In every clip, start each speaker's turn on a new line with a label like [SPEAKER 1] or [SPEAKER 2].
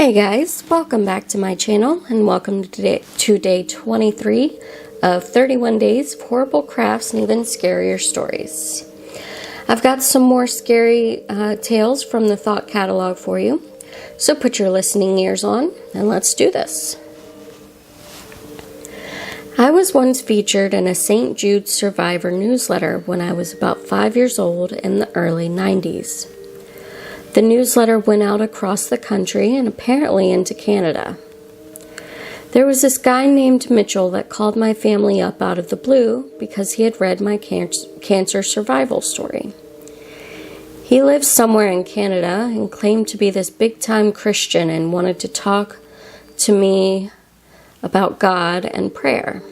[SPEAKER 1] Hey guys, welcome back to my channel and welcome to day 23 of 31 days of horrible crafts and even scarier stories. I've got some more scary tales from the thought catalog for you, so put your listening ears on and let's do this. I was once featured in a St. Jude Survivor newsletter when I was about 5 years old in the early 90s. The newsletter went out across the country and apparently into Canada. There was this guy named Mitchell that called my family up out of the blue because he had read my cancer survival story. He lived somewhere in Canada and claimed to be this big-time Christian and wanted to talk to me about God and prayer.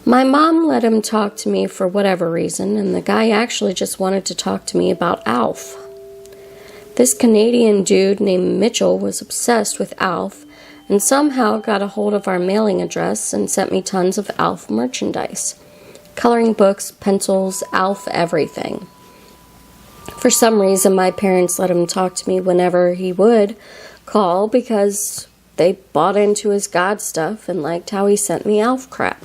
[SPEAKER 1] My mom let him talk to me for whatever reason, and the guy actually just wanted to talk to me about Alf. This Canadian dude named Mitchell was obsessed with Alf and somehow got a hold of our mailing address and sent me tons of Alf merchandise. Coloring books, pencils, Alf everything. For some reason, my parents let him talk to me whenever he would call because they bought into his God stuff and liked how he sent me Alf crap.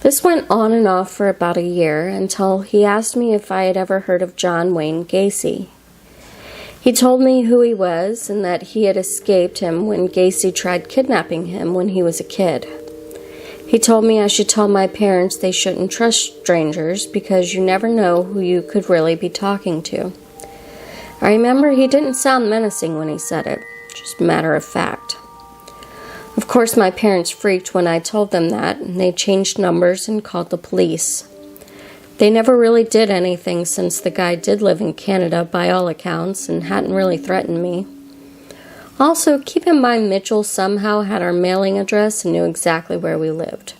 [SPEAKER 1] This went on and off for about a year until he asked me if I had ever heard of John Wayne Gacy. He told me who he was and that he had escaped him when Gacy tried kidnapping him when he was a kid. He told me I should tell my parents they shouldn't trust strangers because you never know who you could really be talking to. I remember he didn't sound menacing when he said it, just matter of fact. Of course, my parents freaked when I told them that, and they changed numbers and called the police. They never really did anything since the guy did live in Canada by all accounts and hadn't really threatened me. Also, keep in mind Mitchell somehow had our mailing address and knew exactly where we lived.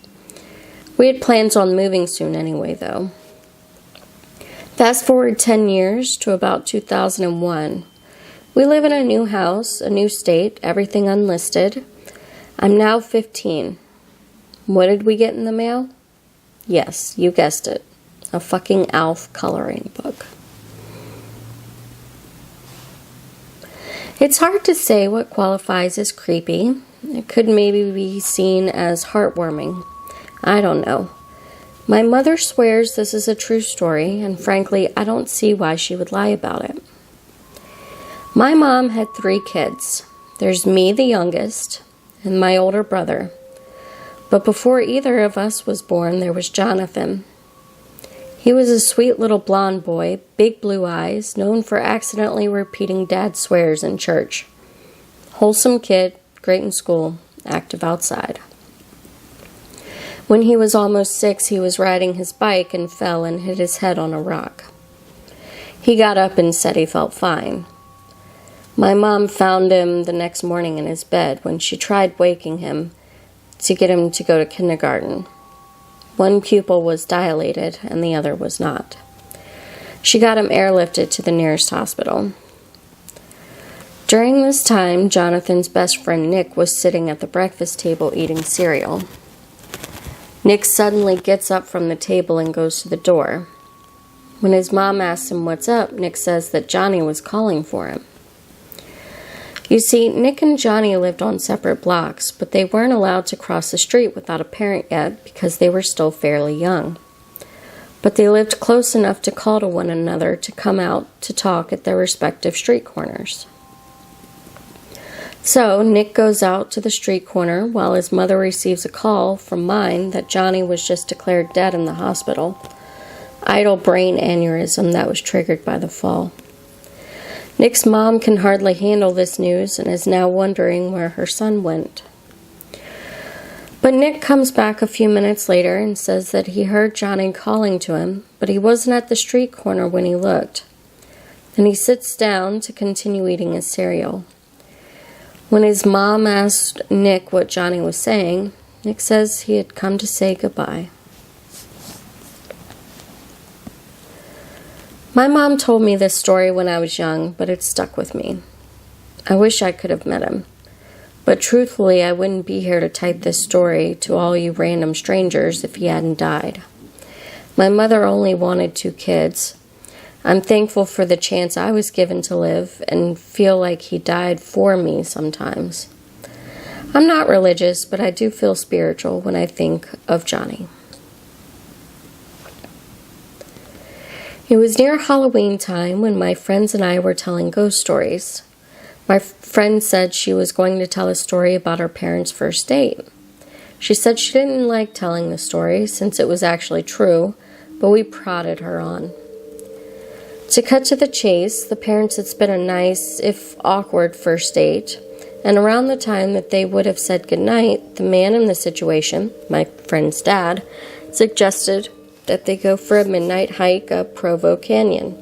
[SPEAKER 1] We had plans on moving soon anyway, though. Fast forward 10 years to about 2001. We live in a new house, a new state, everything unlisted. I'm now 15. What did we get in the mail? Yes, you guessed it. A fucking Alf coloring book. It's hard to say what qualifies as creepy. It could maybe be seen as heartwarming. I don't know. My mother swears this is a true story, and frankly, I don't see why she would lie about it. My mom had 3 kids. There's me, the youngest, and my older brother. But before either of us was born, there was Jonathan. He was a sweet little blonde boy, big blue eyes, known for accidentally repeating Dad's swears in church. Wholesome kid, great in school, active outside. When he was almost 6, he was riding his bike and fell and hit his head on a rock. He got up and said he felt fine. My mom found him the next morning in his bed when she tried waking him to get him to go to kindergarten. One pupil was dilated and the other was not. She got him airlifted to the nearest hospital. During this time, Jonathan's best friend Nick was sitting at the breakfast table eating cereal. Nick suddenly gets up from the table and goes to the door. When his mom asks him what's up, Nick says that Johnny was calling for him. You see, Nick and Johnny lived on separate blocks, but they weren't allowed to cross the street without a parent yet because they were still fairly young. But they lived close enough to call to one another to come out to talk at their respective street corners. So, Nick goes out to the street corner while his mother receives a call from mine that Johnny was just declared dead in the hospital. Idle brain aneurysm that was triggered by the fall. Nick's mom can hardly handle this news and is now wondering where her son went. But Nick comes back a few minutes later and says that he heard Johnny calling to him, but he wasn't at the street corner when he looked. Then he sits down to continue eating his cereal. When his mom asked Nick what Johnny was saying, Nick says he had come to say goodbye. My mom told me this story when I was young, but it stuck with me. I wish I could have met him. But truthfully, I wouldn't be here to type this story to all you random strangers if he hadn't died. My mother only wanted 2 kids. I'm thankful for the chance I was given to live and feel like he died for me sometimes. I'm not religious, but I do feel spiritual when I think of Johnny. It was near Halloween time when my friends and I were telling ghost stories. My friend said she was going to tell a story about her parents' first date. She said she didn't like telling the story since it was actually true, but we prodded her on. To cut to the chase, the parents had spent a nice, if awkward, first date, and around the time that they would have said goodnight, the man in the situation, my friend's dad, suggested that they go for a midnight hike up Provo Canyon.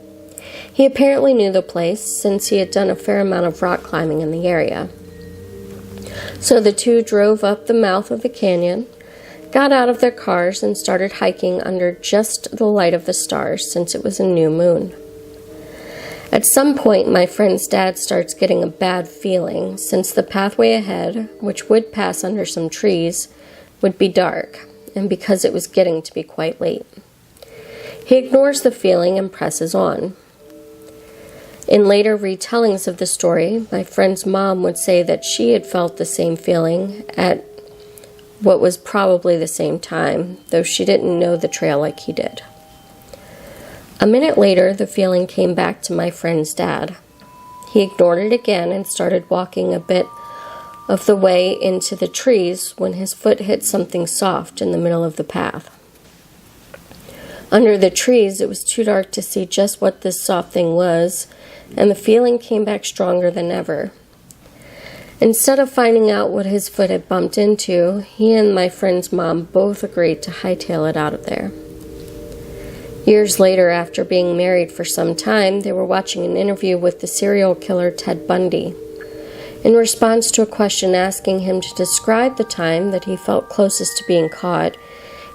[SPEAKER 1] He apparently knew the place since he had done a fair amount of rock climbing in the area. So the two drove up the mouth of the canyon, got out of their cars, and started hiking under just the light of the stars since it was a new moon. At some point, my friend's dad starts getting a bad feeling since the pathway ahead, which would pass under some trees, would be dark, and because it was getting to be quite late. He ignores the feeling and presses on. In later retellings of the story, my friend's mom would say that she had felt the same feeling at what was probably the same time, though she didn't know the trail like he did. A minute later, the feeling came back to my friend's dad. He ignored it again and started walking a bit of the way into the trees when his foot hit something soft in the middle of the path. Under the trees, it was too dark to see just what this soft thing was, and the feeling came back stronger than ever. Instead of finding out what his foot had bumped into, he and my friend's mom both agreed to hightail it out of there. Years later, after being married for some time, they were watching an interview with the serial killer Ted Bundy. In response to a question asking him to describe the time that he felt closest to being caught,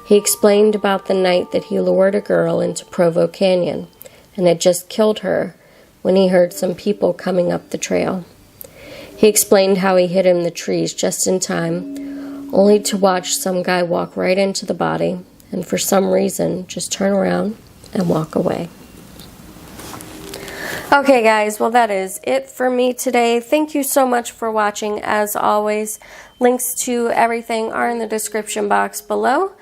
[SPEAKER 1] he explained about the night that he lured a girl into Provo Canyon and had just killed her when he heard some people coming up the trail. He explained how he hid in the trees just in time, only to watch some guy walk right into the body and for some reason just turn around and walk away. Okay guys, well that is it for me today. Thank you so much for watching. As always, links to everything are in the description box below.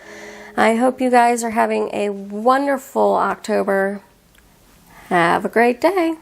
[SPEAKER 1] I hope you guys are having a wonderful October. Have a great day.